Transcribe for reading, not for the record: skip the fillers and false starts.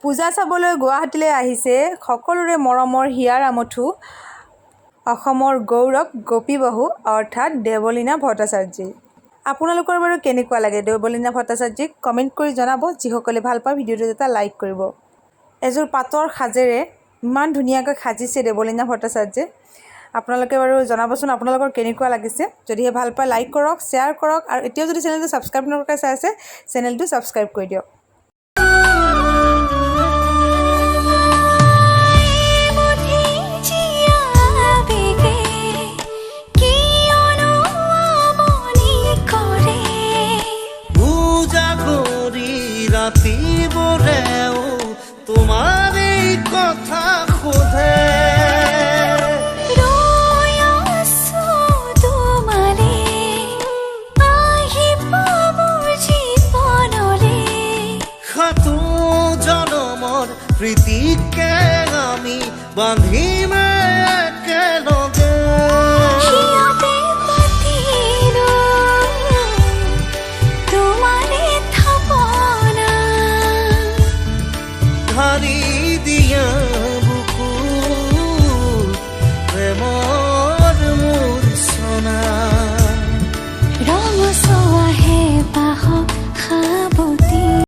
পূজা চাবলৈ গুৱাহাটীলৈ আহিছে সকলোৰে মৰমৰ হিয়াৰ আমঠু অসমৰ গৌৰৱ গোপীবাহু অৰ্থাৎ দেৱলীনা ভট্টাচাৰ্যী। আপোনালোকৰ বাৰু কেনেকুৱা লাগে দেৱলীনা ভট্টাচাৰ্যীক কমেণ্ট কৰি জনাব। যিসকলে ভাল পায় ভিডিঅ'টো এটা লাইক কৰিব। এযোৰ পাটৰ সাজেৰে ইমান ধুনীয়াকৈ সাজিছে দেৱলীনা ভট্টাচাৰ্যীয়ে। আপোনালোকে বাৰু জনাবচোন আপোনালোকৰ কেনেকুৱা লাগিছে। যদিহে ভাল পায় লাইক কৰক, শ্বেয়াৰ কৰক আৰু এতিয়াও যদি চেনেলটো ছাবস্ক্ৰাইব নকৰাকৈ চাই আছে চেনেলটো ছাবস্ক্ৰাইব কৰি দিয়ক। তোমাৰ এই কথা খোঁজে সাতো জনমৰ প্ৰীতিকে আমি বান্ধিমে